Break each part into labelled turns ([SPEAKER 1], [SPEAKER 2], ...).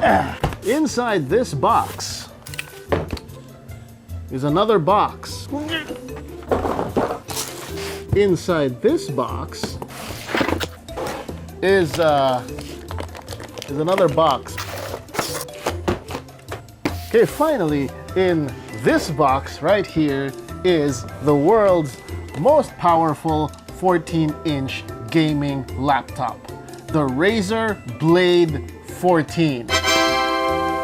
[SPEAKER 1] Inside this box is another box. Inside this box is another box. Okay, finally, in this box right here is the world's most powerful 14-inch gaming laptop, the Razer Blade 14.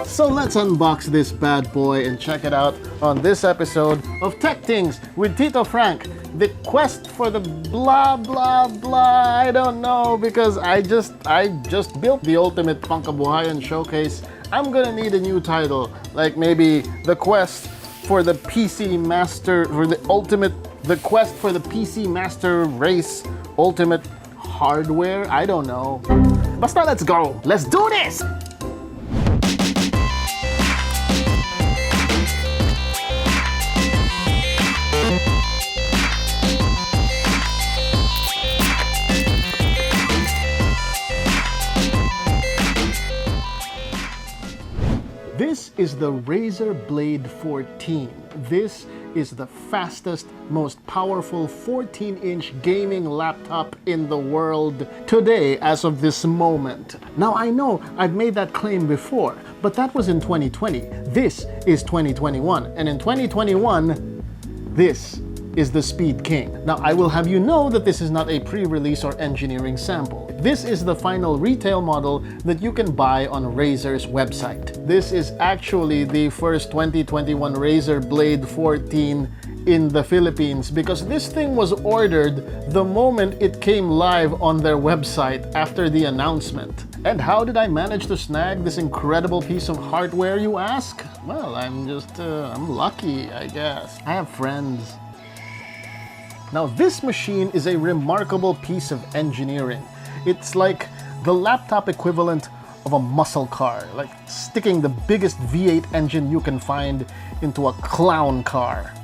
[SPEAKER 1] So let's unbox this bad boy and check it out on this episode of Tech Things with Tito Frank. The quest for the blah blah blah, I don't know, because I just built the ultimate Pangkabuhayan showcase. I'm gonna need a new title, like maybe the quest for the PC Master, the quest for the PC Master Race Ultimate Hardware. I don't know. Basta, let's go. Let's do this. This is the Razer Blade 14. This is the fastest, most powerful 14-inch gaming laptop in the world today as of this moment. Now I know I've made that claim before, but that was in 2020. This is 2021, and in 2021, this is the Speed King. Now I will have you know that this is not a pre-release or engineering sample. This is the final retail model that you can buy on Razer's website. This is actually the first 2021 Razer Blade 14 in the Philippines, because this thing was ordered the moment it came live on their website after the announcement. And how did I manage to snag this incredible piece of hardware, you ask? Well, I'm lucky, I guess. I have friends. Now this machine is a remarkable piece of engineering. It's like the laptop equivalent of a muscle car, like sticking the biggest V8 engine you can find into a clown car.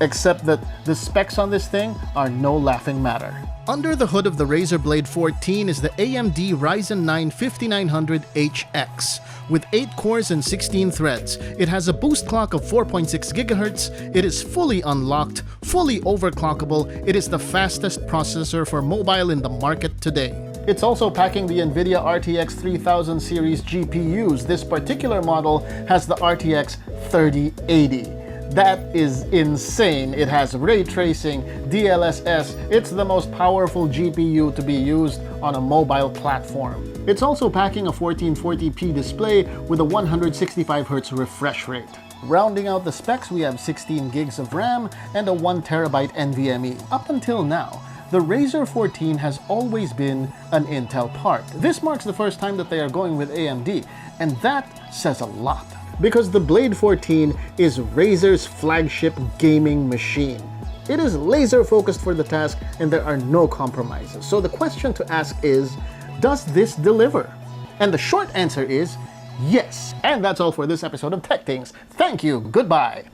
[SPEAKER 1] Except that the specs on this thing are no laughing matter. Under the hood of the Razer Blade 14 is the AMD Ryzen 9 5900HX with 8 cores and 16 threads. It has a boost clock of 4.6 GHz. It is fully unlocked, fully overclockable. It is the fastest processor for mobile in the market today. It's also packing the NVIDIA RTX 3000 series GPUs. This particular model has the RTX 3080. That is insane. It has ray tracing, DLSS. It's the most powerful GPU to be used on a mobile platform. It's also packing a 1440p display with a 165Hz refresh rate. Rounding out the specs, we have 16 gigs of RAM and a 1TB NVMe. Up until now, the Razer 14 has always been an Intel part. This marks the first time that they are going with AMD, and that says a lot. Because the Blade 14 is Razer's flagship gaming machine. It is laser focused for the task and there are no compromises. So the question to ask is, does this deliver? And the short answer is yes. And that's all for this episode of Tech Things. Thank you, goodbye.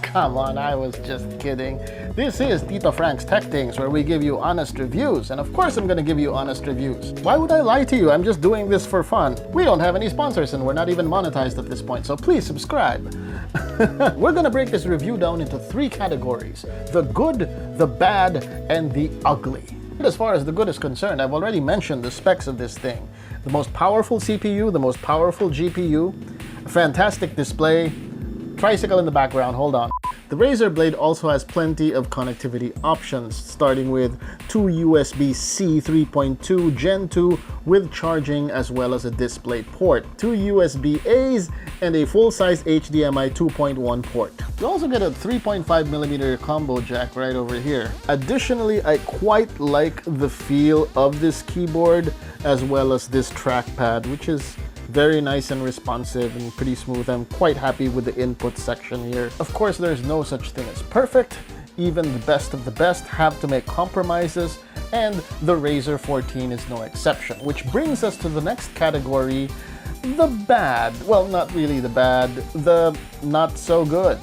[SPEAKER 1] Come on, I was just kidding. This is Tito Frank's Tech Things, where we give you honest reviews, and of course I'm gonna give you honest reviews. Why would I lie to you? I'm just doing this for fun. We don't have any sponsors and we're not even monetized at this point, so please subscribe. We're gonna break this review down into 3 categories: the good, the bad, and the ugly. As far as the good is concerned, I've already mentioned the specs of this thing. The most powerful CPU, the most powerful GPU, a fantastic display, tricycle in the background, hold on. The Razer Blade also has plenty of connectivity options, starting with 2 USB-C 3.2 Gen 2 with charging as well as a display port, 2 USB-As, and a full-size HDMI 2.1 port. You also get a 3.5mm combo jack right over here. Additionally, I quite like the feel of this keyboard as well as this trackpad, which is very nice and responsive and pretty smooth. I'm quite happy with the input section here. Of course, there's no such thing as perfect. Even the best of the best have to make compromises, and the Razer 14 is no exception. Which brings us to the next category, the bad. Well, not really the bad, the not so good.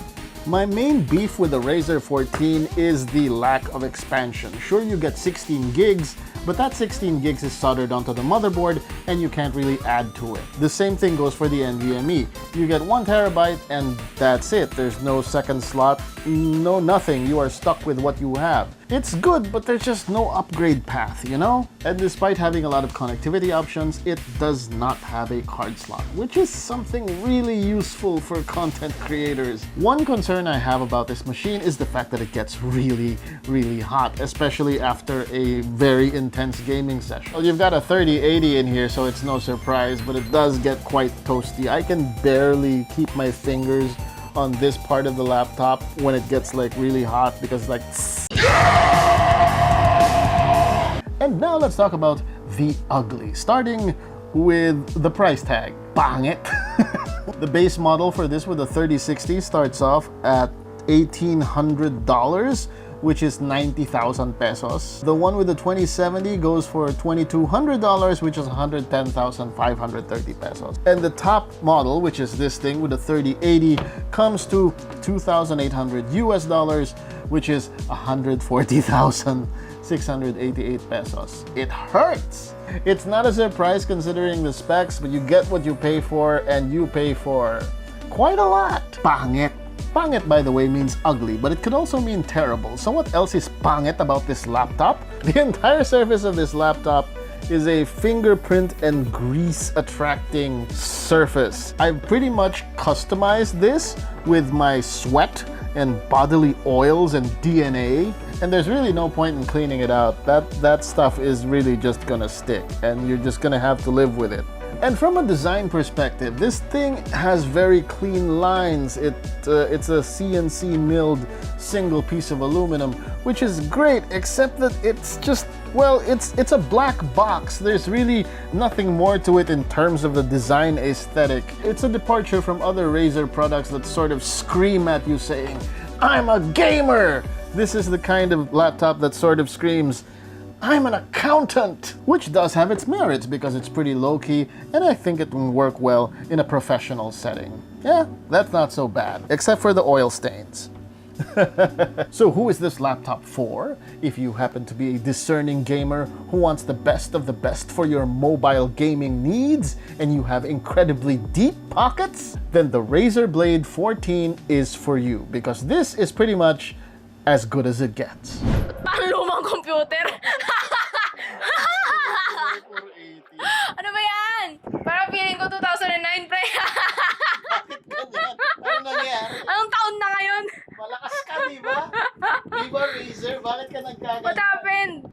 [SPEAKER 1] My main beef with the Razer 14 is the lack of expansion. Sure, you get 16 gigs, but that 16 gigs is soldered onto the motherboard and you can't really add to it. The same thing goes for the NVMe. You get 1 terabyte and that's it. There's no second slot, no nothing. You are stuck with what you have. It's good, but there's just no upgrade path, you know? And despite having a lot of connectivity options, it does not have a card slot, which is something really useful for content creators. One concern I have about this machine is the fact that it gets really, really hot, especially after a very intense gaming session. Well, you've got a 3080 in here, so it's no surprise, but it does get quite toasty. I can barely keep my fingers on this part of the laptop when it gets like really hot because like And now let's talk about the ugly, starting with the price tag. Pangit! The base model for this with the 3060 starts off at $1,800, which is 90,000 pesos. The one with the 2070 goes for $2,200, which is 110,530 pesos. And the top model, which is this thing with the 3080, comes to $2,800 US, which is 140,688 pesos. It hurts! It's not a surprise considering the specs, but you get what you pay for, and you pay for quite a lot. Pangit. Pangit, by the way, means ugly, but it could also mean terrible. So what else is pangit about this laptop? The entire surface of this laptop is a fingerprint and grease attracting surface. I've pretty much customized this with my sweat and bodily oils and DNA, and there's really no point in cleaning it out. That stuff is really just gonna stick, and you're just gonna have to live with it. And from a design perspective, this thing has very clean lines. It's a CNC milled single piece of aluminum, which is great, except that it's just, well, it's a black box. There's really nothing more to it in terms of the design aesthetic. It's a departure from other Razer products that sort of scream at you saying, "I'm a gamer!" This is the kind of laptop that sort of screams, "I'm an accountant," which does have its merits because it's pretty low-key, and I think it will work well in a professional setting. Yeah, that's not so bad, except for the oil stains. So who is this laptop for? If you happen to be a discerning gamer who wants the best of the best for your mobile gaming needs, and you have incredibly deep pockets, then the Razer Blade 14 is for you, because this is pretty much as good as it gets.
[SPEAKER 2] Ang lumang computer. Ano ba yan? Parang feeling ko 2009, pre.
[SPEAKER 1] Bakit ganyan? Ano nangyari?
[SPEAKER 2] Anong taon na ngayon?
[SPEAKER 1] Malakas ka, di ba? Di ba, Razer? Bakit ka nagkaganyan?
[SPEAKER 2] What happened?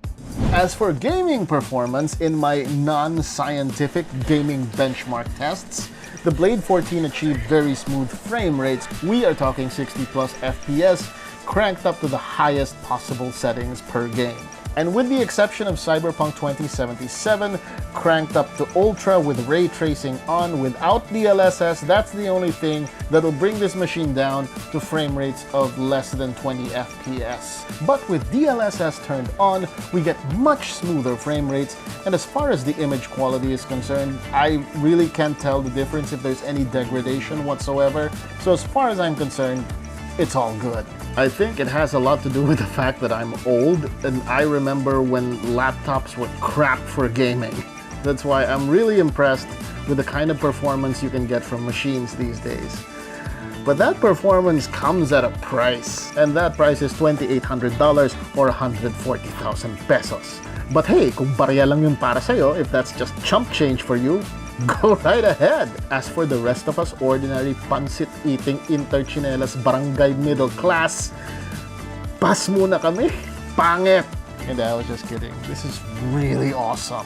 [SPEAKER 1] As for gaming performance in my non-scientific gaming benchmark tests, the Blade 14 achieved very smooth frame rates. We are talking 60 plus FPS, cranked up to the highest possible settings per game. And with the exception of Cyberpunk 2077, cranked up to Ultra with ray tracing on without DLSS, that's the only thing that will bring this machine down to frame rates of less than 20 FPS. But with DLSS turned on, we get much smoother frame rates, and as far as the image quality is concerned, I really can't tell the difference if there's any degradation whatsoever. So as far as I'm concerned, it's all good. I think it has a lot to do with the fact that I'm old, and I remember when laptops were crap for gaming. That's why I'm really impressed with the kind of performance you can get from machines these days. But that performance comes at a price, and that price is $2,800 or 140,000 pesos. But hey, kung barya lang yun para sa'yo, if that's just chump change for you, go right ahead. As for the rest of us ordinary pansit-eating interchinelas barangay middle class, pas muna kami. Pangit! And I was just kidding. This is really awesome.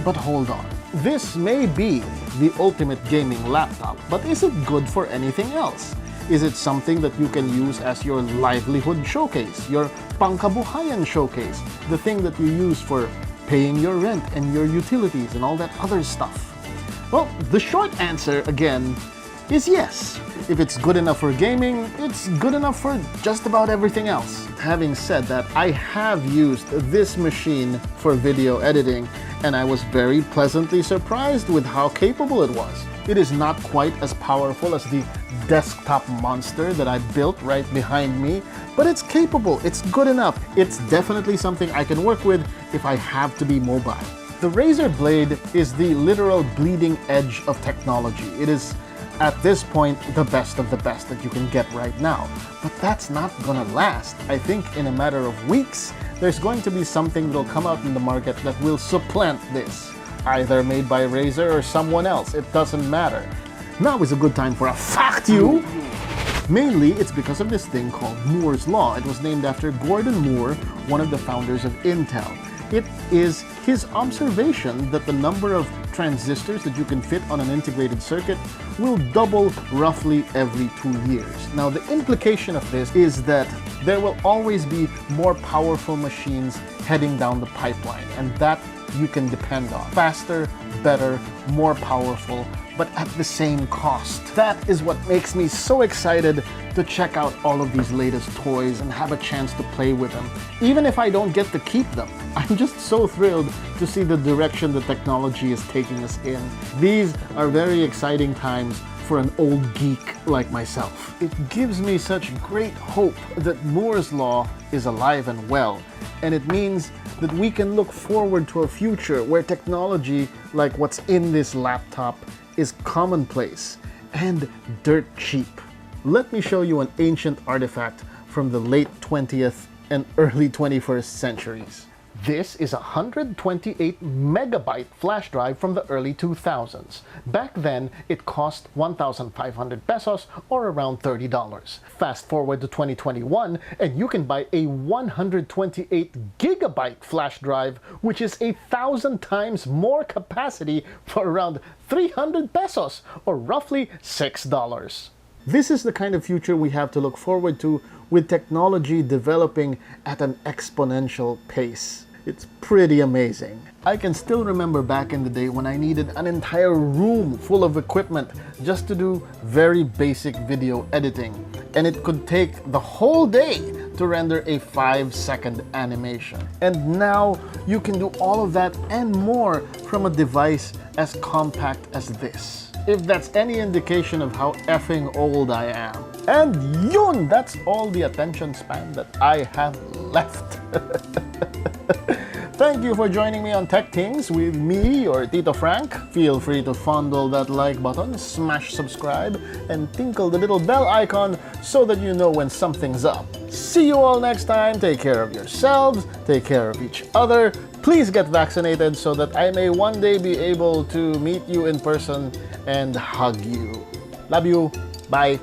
[SPEAKER 1] But hold on. This may be the ultimate gaming laptop, but is it good for anything else? Is it something that you can use as your livelihood showcase, your pangkabuhayan showcase, the thing that you use for paying your rent and your utilities and all that other stuff? Well, the short answer, again, is yes. If it's good enough for gaming, it's good enough for just about everything else. Having said that, I have used this machine for video editing, and I was very pleasantly surprised with how capable it was. It is not quite as powerful as the desktop monster that I built right behind me, but it's capable, it's good enough. It's definitely something I can work with if I have to be mobile. The Razer Blade is the literal bleeding edge of technology. It is, at this point, the best of the best that you can get right now. But that's not gonna last. I think in a matter of weeks, there's going to be something that'll come out in the market that will supplant this. Either made by Razer or someone else, it doesn't matter. Now is a good time for a fact you! Mainly, it's because of this thing called Moore's Law. It was named after Gordon Moore, one of the founders of Intel. It is his observation that the number of transistors that you can fit on an integrated circuit will double roughly every 2 years. Now, the implication of this is that there will always be more powerful machines heading down the pipeline, and that you can depend on. Faster, better, more powerful, but at the same cost. That is what makes me so excited to check out all of these latest toys and have a chance to play with them. Even if I don't get to keep them, I'm just so thrilled to see the direction the technology is taking us in. These are very exciting times for an old geek like myself. It gives me such great hope that Moore's Law is alive and well, and it means that we can look forward to a future where technology like what's in this laptop is commonplace and dirt cheap. Let me show you an ancient artifact from the late 20th and early 21st centuries. This is a 128 megabyte flash drive from the early 2000s. Back then, it cost 1,500 pesos or around $30. Fast forward to 2021, and you can buy a 128 gigabyte flash drive, which is 1,000 times more capacity for around 300 pesos or roughly $6. This is the kind of future we have to look forward to, with technology developing at an exponential pace. It's pretty amazing. I can still remember back in the day when I needed an entire room full of equipment just to do very basic video editing, and it could take the whole day to render a 5-second animation. And now you can do all of that and more from a device as compact as this. If that's any indication of how effing old I am. And yun! That's all the attention span that I have left. Thank you for joining me on Tech Things with me, or Tito Frank. Feel free to fondle that like button, smash subscribe, and tinkle the little bell icon so that you know when something's up. See you all next time. Take care of yourselves, take care of each other. Please get vaccinated so that I may one day be able to meet you in person and hug you. Love you. Bye.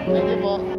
[SPEAKER 1] Thank you po.